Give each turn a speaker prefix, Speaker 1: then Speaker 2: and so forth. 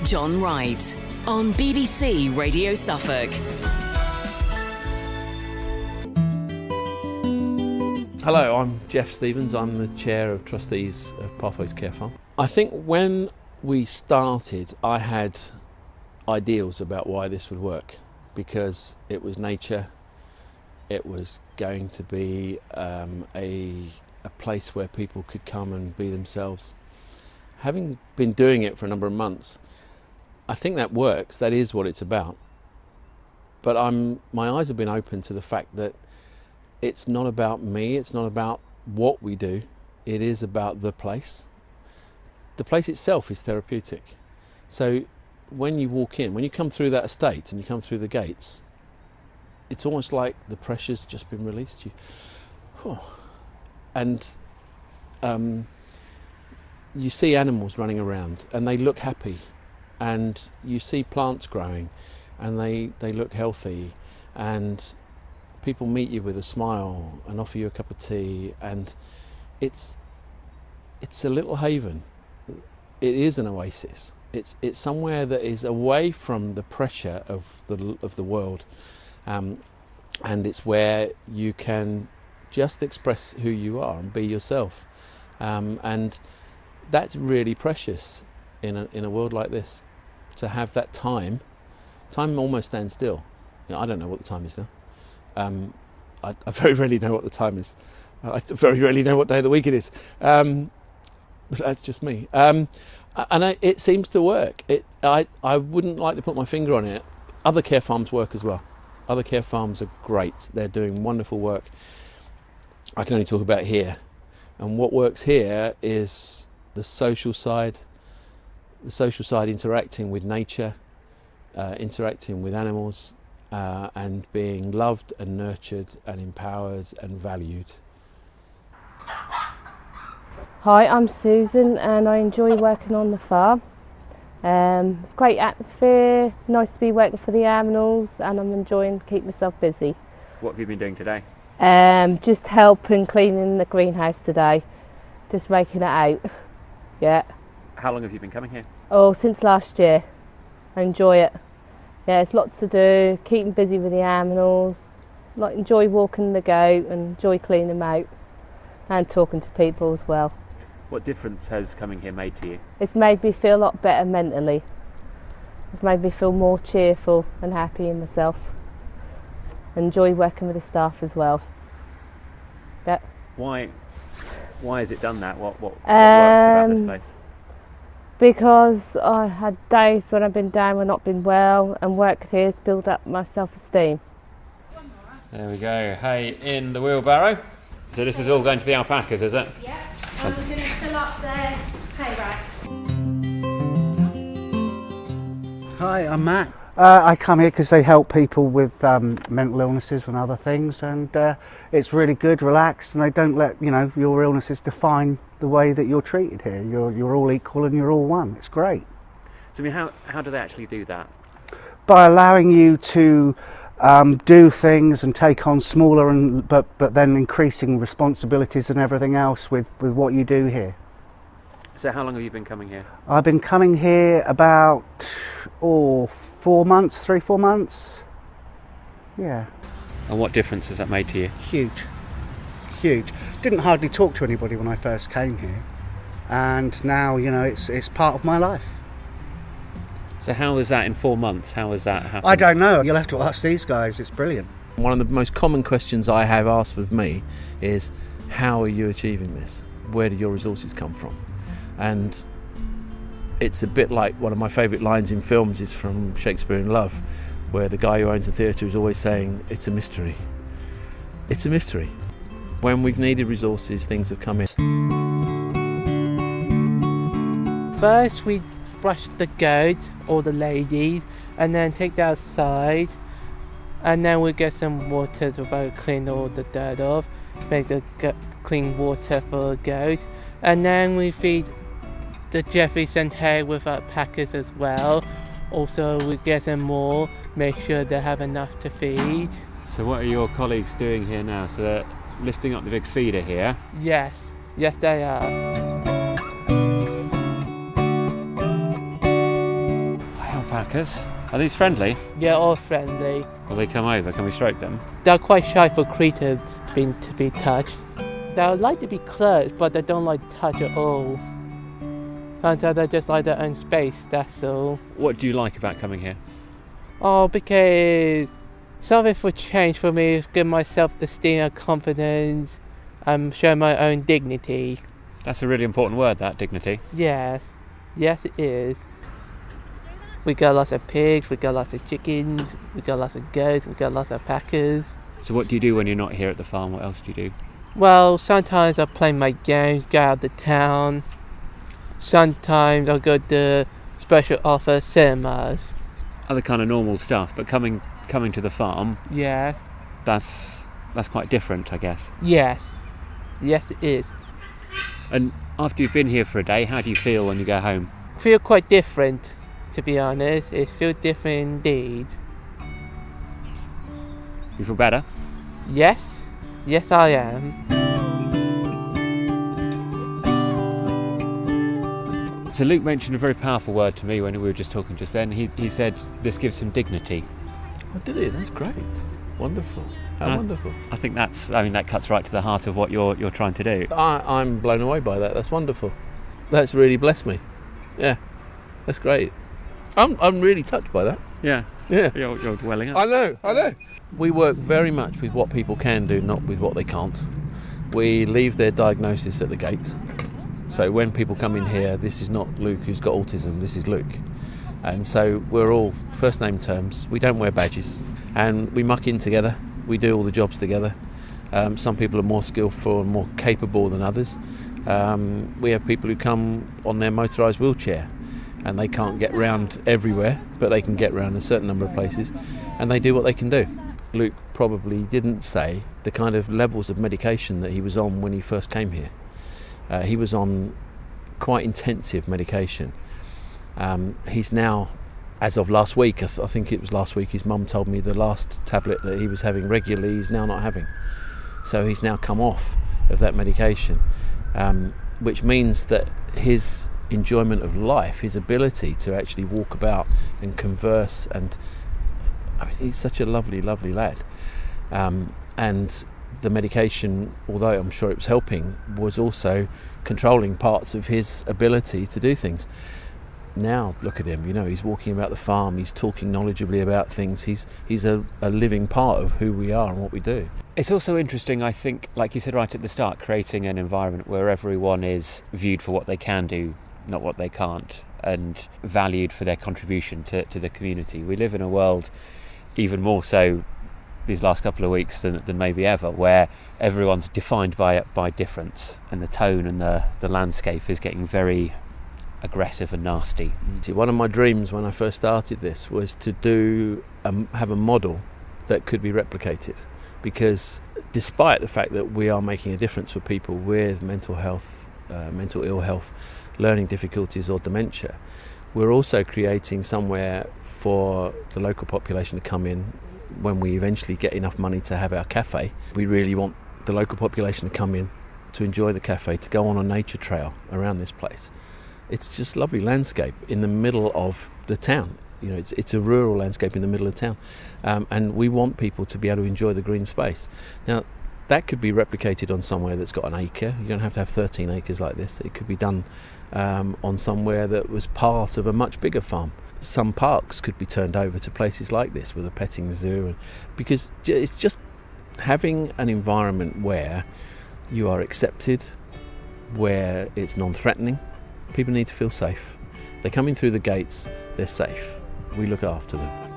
Speaker 1: John Wright on BBC Radio Suffolk.
Speaker 2: Hello, I'm Geoff Stevens. I'm the Chair of Trustees of Pathways Care Farm. I think when we started, I had ideals about why this would work, because it was nature, it was going to be a place where people could come and be themselves. Having been doing it for a number of months, I think that works. That is what it's about. But my eyes have been open to the fact that it's not about me, it's not about what we do, it is about the place. The place itself is therapeutic. So when you walk in, when you come through that estate and you come through the gates, it's almost like the pressure's just been released. And you see animals running around and they look happy, and you see plants growing and they look healthy, and people meet you with a smile and offer you a cup of tea, and it's a little haven. It is an oasis. It's somewhere that is away from the pressure of the world, and it's where you can just express who you are and be yourself, and that's really precious in a world like this. To have that time almost stands still. You know, I don't know what the time is now. I very rarely know what the time is. I very rarely know what day of the week it is. But that's just me. It seems to work. I wouldn't like to put my finger on it. Other care farms work as well. Other care farms are great. They're doing wonderful work. I can only talk about here. And what works here is the social side. The social side, interacting with nature, interacting with animals, and being loved and nurtured and empowered and valued.
Speaker 3: Hi, I'm Susan and I enjoy working on the farm. It's a great atmosphere, nice to be working for the animals, and I'm enjoying keeping myself busy.
Speaker 4: What have you been doing today?
Speaker 3: Just helping cleaning the greenhouse today, just raking it out. Yeah.
Speaker 4: How long have you been coming here?
Speaker 3: Oh, since last year. I enjoy it. Yeah, there's lots to do, keeping busy with the animals, enjoy walking the goat and enjoy cleaning them out, and talking to people as well.
Speaker 4: What difference has coming here made to you?
Speaker 3: It's made me feel a lot better mentally. It's made me feel more cheerful and happy in myself. Enjoy working with the staff as well. Yeah.
Speaker 4: Why has it done that? What works about this place?
Speaker 3: Because I had days when I've been down and not been well, and work here to build up my self-esteem.
Speaker 4: There we go, hay in the wheelbarrow. So this is all going to the alpacas, is it?
Speaker 5: Yeah, and we're going to fill up their hay racks.
Speaker 6: Hi, I'm Matt. I come here because they help people with mental illnesses and other things, and it's really good, relaxed, and they don't let your illnesses define the way that you're treated here. You're all equal and you're all one. It's great.
Speaker 4: So I mean, how do they actually do that?
Speaker 6: By allowing you to do things and take on smaller but then increasing responsibilities and everything else with what you do here.
Speaker 4: So how long have you been coming here?
Speaker 6: I've been coming here about 4 months, 3-4 months. Yeah.
Speaker 4: And what difference has that made to you?
Speaker 6: Huge. Didn't hardly talk to anybody when I first came here, and now it's part of my life.
Speaker 4: So how was that in 4 months? How has that happened?
Speaker 6: I don't know. You'll have to ask these guys. It's brilliant.
Speaker 2: One of the most common questions I have asked of me is, how are you achieving this? Where do your resources come from? And it's a bit like one of my favourite lines in films is from Shakespeare in Love, where the guy who owns the theatre is always saying, it's a mystery. It's a mystery. When we've needed resources, things have come in.
Speaker 7: First we brush the goats or the ladies, and then take that outside, and then we get some water to clean all the dirt off, make the clean water for the goats, and then we feed the Jeffries and hay with our packers as well. Also we get them more, make sure they have enough to feed.
Speaker 4: So what are your colleagues doing here now? So they're lifting up the big feeder here?
Speaker 7: Yes they are.
Speaker 4: alpacas. Are these friendly?
Speaker 7: Yeah, all friendly.
Speaker 4: Will they come over? Can we stroke them?
Speaker 7: They're quite shy for creatures to be touched. They like to be close, but they don't like touch at all. Sometimes they just like their own space, that's all.
Speaker 4: What do you like about coming here?
Speaker 7: Oh, because something for change for me is give my self-esteem and confidence and show my own dignity.
Speaker 4: That's a really important word, that, dignity.
Speaker 7: Yes, yes it is. We got lots of pigs, we got lots of chickens, we got lots of goats, we got lots of alpacas.
Speaker 4: So what do you do when you're not here at the farm? What else do you do?
Speaker 7: Well, sometimes I play my games, go out to town. Sometimes I'll go to special offer cinemas.
Speaker 4: Other kind of normal stuff, but coming to the farm,
Speaker 7: Yes,
Speaker 4: that's quite different, I guess.
Speaker 7: yes, yes it is.
Speaker 4: And after you've been here for a day, how do you feel when you go home?
Speaker 7: Feel quite different, to be honest. It feels different indeed.
Speaker 4: You feel better?
Speaker 7: Yes, yes I am.
Speaker 4: So Luke mentioned a very powerful word to me when we were just talking just then. He said this gives him dignity.
Speaker 2: I did it. That's great. Wonderful. How wonderful.
Speaker 4: I think that cuts right to the heart of what you're trying to do.
Speaker 2: I'm blown away by that. That's wonderful. That's really blessed me. Yeah, that's great. I'm really touched by that.
Speaker 4: Yeah.
Speaker 2: Yeah.
Speaker 4: You're dwelling up.
Speaker 2: I know. We work very much with what people can do, not with what they can't. We leave their diagnosis at the gate. So when people come in here, this is not Luke who's got autism, this is Luke. And so we're all first name terms. We don't wear badges. And we muck in together. We do all the jobs together. Some people are more skillful and more capable than others. We have people who come on their motorised wheelchair and they can't get round everywhere, but they can get round a certain number of places, and they do what they can do. Luke probably didn't say the kind of levels of medication that he was on when he first came here. He was on quite intensive medication. He's now, as of last week, I think it was last week, his mum told me the last tablet that he was having regularly he's now not having. So he's now come off of that medication, which means that his enjoyment of life, his ability to actually walk about and converse, and I mean, he's such a lovely, lovely lad. And the medication, although I'm sure it was helping, was also controlling parts of his ability to do things. Now look at him, he's walking about the farm, he's talking knowledgeably about things, he's a living part of who we are and what we do.
Speaker 4: It's also interesting, I think, like you said right at the start, creating an environment where everyone is viewed for what they can do, not what they can't, and valued for their contribution to the community. We live in a world, even more so these last couple of weeks than maybe ever, where everyone's defined by difference, and the tone and the landscape is getting very aggressive and nasty.
Speaker 2: See, one of my dreams when I first started this was to have a model that could be replicated, because despite the fact that we are making a difference for people with mental health, mental ill health, learning difficulties or dementia, we're also creating somewhere for the local population to come in when we eventually get enough money to have our cafe. We really want the local population to come in to enjoy the cafe, to go on a nature trail around this place. It's just lovely landscape in the middle of the town. It's a rural landscape in the middle of town, and we want people to be able to enjoy the green space. Now, that could be replicated on somewhere that's got an acre. You don't have to have 13 acres like this. It could be done on somewhere that was part of a much bigger farm. Some parks could be turned over to places like this with a petting zoo, because it's just having an environment where you are accepted, where it's non-threatening. People need to feel safe. They come in through the gates, they're safe. We look after them.